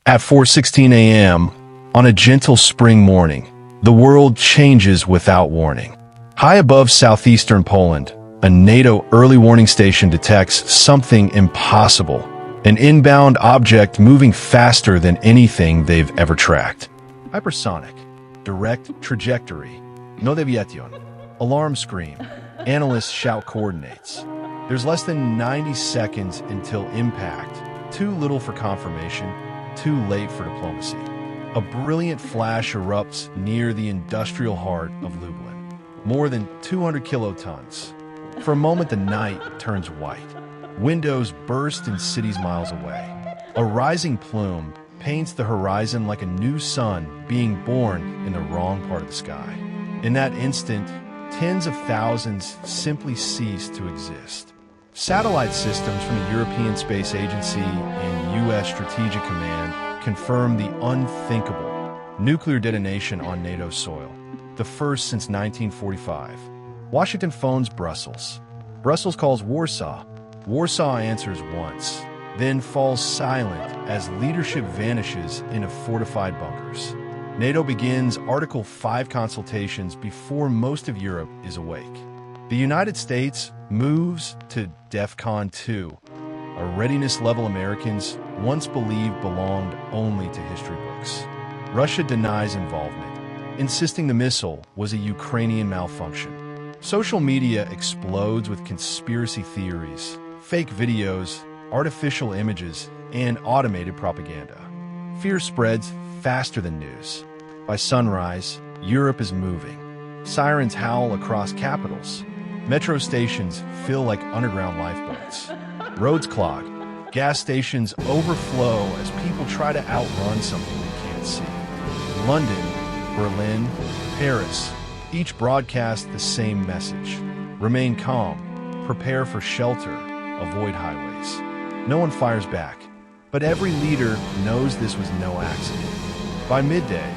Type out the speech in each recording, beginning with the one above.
At 4:16 a.m., on a gentle spring morning, the world changes without warning. High above southeastern Poland, a Nato early warning station detects something impossible, an inbound object moving faster than anything they've ever tracked. Hypersonic, direct trajectory, no deviation, alarm scream, analysts shout coordinates. There's less than 90 seconds until impact, too little for confirmation, too late for diplomacy. A brilliant flash erupts near the industrial heart of Lublin, more than 200 kilotons. For a moment, the night turns white. Windows burst in cities miles away. A rising plume paints the horizon like a new sun being born in the wrong part of the sky. In that instant, tens of thousands simply cease to exist. Satellite systems from the European Space Agency and U.S. Strategic Command confirm the unthinkable: nuclear detonation on NATO soil, the first since 1945. Washington phones Brussels. Brussels calls Warsaw. Warsaw answers once, then falls silent as leadership vanishes into fortified bunkers. NATO begins Article 5 consultations before most of Europe is awake. The United States moves to DEFCON 2, a readiness level Americans once believed belonged only to history books. Russia denies involvement, insisting the missile was a Ukrainian malfunction. Social media explodes with conspiracy theories, fake videos, artificial images, and automated propaganda. Fear spreads faster than news. By sunrise, Europe is moving. Sirens howl across capitals. Metro stations feel like underground lifeboats. Roads clog. Gas stations overflow as people try to outrun something they can't see. London, Berlin, Paris, each broadcast the same message. Remain calm. Prepare for shelter. Avoid highways. No one fires back, but every leader knows this was no accident. By midday,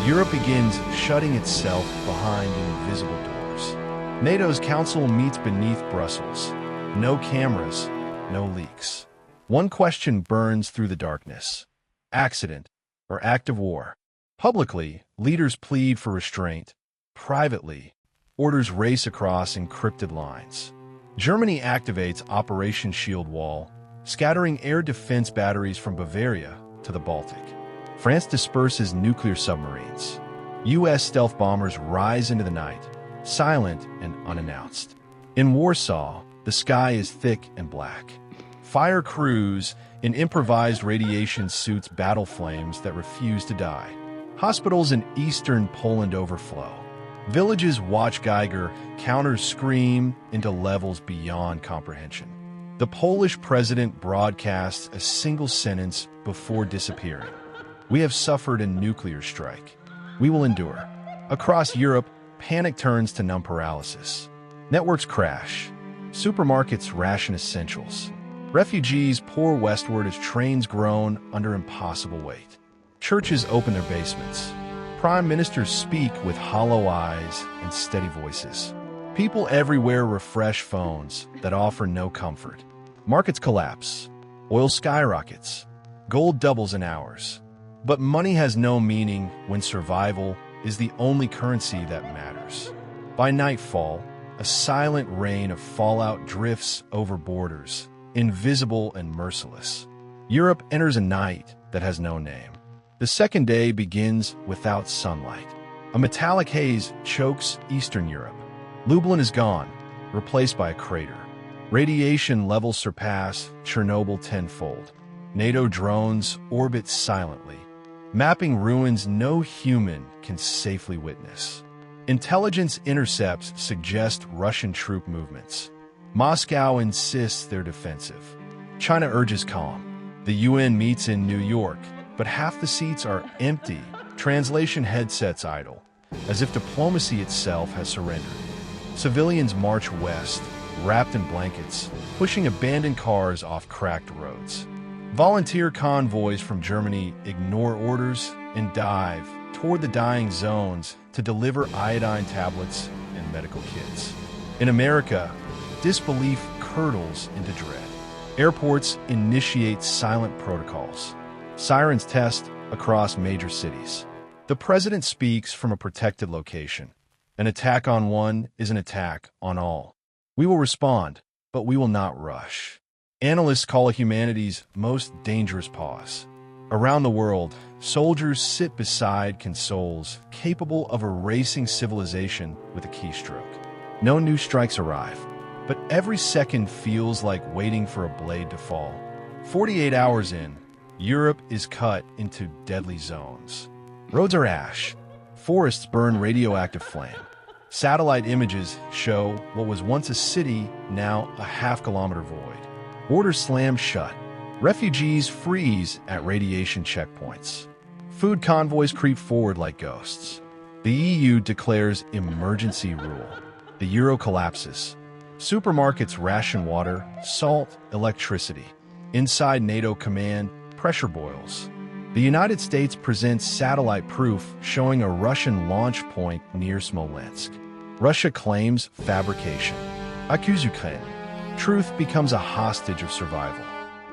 Europe begins shutting itself behind invisible doors. NATO's council meets beneath Brussels. No cameras, no leaks. One question burns through the darkness: accident or act of war? Publicly, leaders plead for restraint. Privately, orders race across encrypted lines. Germany activates Operation Shield Wall, scattering air defense batteries from Bavaria to the Baltic. France disperses nuclear submarines. U.S. stealth bombers rise into the night, silent and unannounced. In Warsaw, the sky is thick and black. Fire crews in improvised radiation suits battle flames that refuse to die. Hospitals in eastern Poland overflow. Villages watch Geiger counters scream into levels beyond comprehension. The Polish president broadcasts a single sentence before disappearing: "We have suffered a nuclear strike. We will endure." Across Europe, panic turns to numb paralysis. Networks crash. Supermarkets ration essentials. Refugees pour westward as trains groan under impossible weight. Churches open their basements. Prime ministers speak with hollow eyes and steady voices. People everywhere refresh phones that offer no comfort. Markets collapse. Oil skyrockets. Gold doubles in hours. But money has no meaning when survival is the only currency that matters. By nightfall, a silent rain of fallout drifts over borders, invisible and merciless. Europe enters a night that has no name. The second day begins without sunlight. A metallic haze chokes Eastern Europe. Lublin is gone, replaced by a crater. Radiation levels surpass Chernobyl tenfold. NATO drones orbit silently, mapping ruins no human can safely witness. Intelligence intercepts suggest Russian troop movements. Moscow insists they're defensive. China urges calm. The UN meets in New York, but half the seats are empty, translation headsets idle, as if diplomacy itself has surrendered. Civilians march west, wrapped in blankets, pushing abandoned cars off cracked roads. Volunteer convoys from Germany ignore orders and dive toward the dying zones to deliver iodine tablets and medical kits. In America, disbelief curdles into dread. Airports initiate silent protocols. Sirens test across major cities. The president speaks from a protected location. An attack on one is an attack on all. We will respond, but we will not rush. Analysts call it humanity's most dangerous pause. Around the world, soldiers sit beside consoles capable of erasing civilization with a keystroke. No new strikes arrive, but every second feels like waiting for a blade to fall. 48 hours in, Europe is cut into deadly zones. Roads are ash. Forests burn radioactive flame. Satellite images show what was once a city, now a half-kilometer void. Borders slam shut. Refugees freeze at radiation checkpoints. Food convoys creep forward like ghosts. The EU declares emergency rule. The euro collapses. Supermarkets ration water, salt, electricity. Inside NATO command, pressure boils. The United States presents satellite proof showing a Russian launch point near Smolensk. Russia claims fabrication. Accuse Ukraine. Truth becomes a hostage of survival.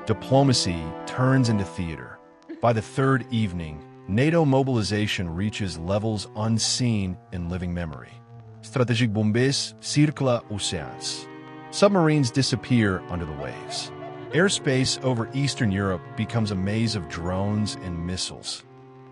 Diplomacy turns into theater. By the third evening, NATO mobilization reaches levels unseen in living memory. Strategic bombes circula oceans. Submarines disappear under the waves. Airspace over Eastern Europe becomes a maze of drones and missiles.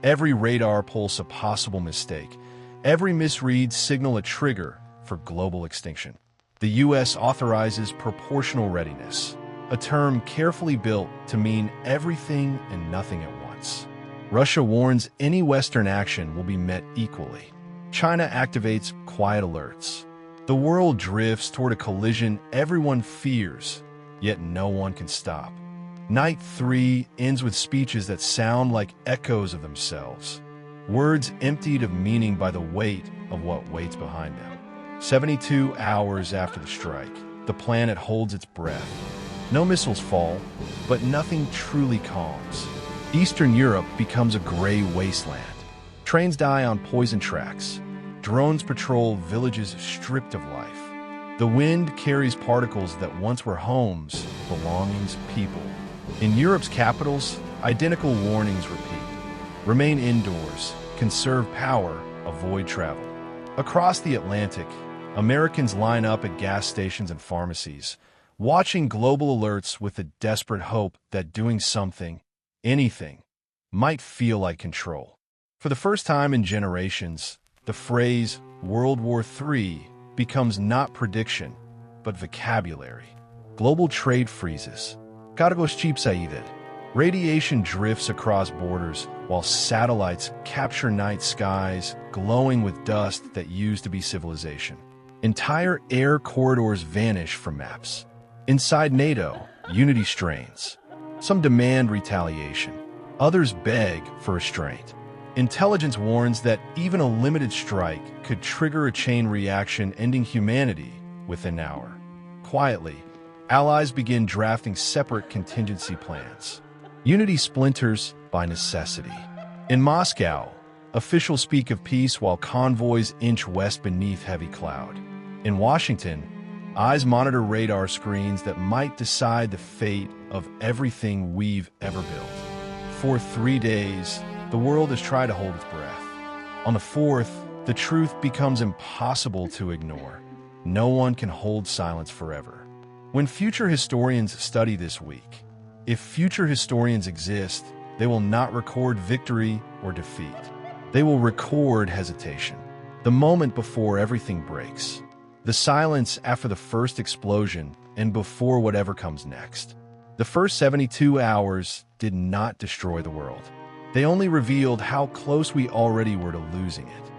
Every radar pulse a possible mistake. Every misread signal a trigger for global extinction. The U.S. authorizes proportional readiness, a term carefully built to mean everything and nothing at once. Russia warns any Western action will be met equally. China activates quiet alerts. The world drifts toward a collision everyone fears, yet no one can stop. Night 3 ends with speeches that sound like echoes of themselves, words emptied of meaning by the weight of what waits behind them. 72 hours after the strike, the planet holds its breath. No missiles fall, but nothing truly calms. Eastern Europe becomes a gray wasteland. Trains die on poison tracks. Drones patrol villages stripped of life. The wind carries particles that once were homes, belongings, people. In Europe's capitals, identical warnings repeat. Remain indoors, conserve power, avoid travel. Across the Atlantic, Americans line up at gas stations and pharmacies, watching global alerts with the desperate hope that doing something, anything, might feel like control. For the first time in generations, the phrase World War III becomes not prediction, but vocabulary. Global trade freezes. Cargos chipsaída. Radiation drifts across borders while satellites capture night skies glowing with dust that used to be civilization. Entire air corridors vanish from maps. Inside NATO, unity strains. Some demand retaliation. Others beg for restraint. Intelligence warns that even a limited strike could trigger a chain reaction ending humanity within an hour. Quietly, allies begin drafting separate contingency plans. Unity splinters by necessity. In Moscow, officials speak of peace while convoys inch west beneath heavy cloud. In Washington, eyes monitor radar screens that might decide the fate of everything we've ever built. For 3 days, the world has tried to hold its breath. On the 4th, the truth becomes impossible to ignore. No one can hold silence forever. When future historians study this week, if future historians exist, they will not record victory or defeat. They will record hesitation, the moment before everything breaks, the silence after the first explosion and before whatever comes next. The first 72 hours did not destroy the world. They only revealed how close we already were to losing it.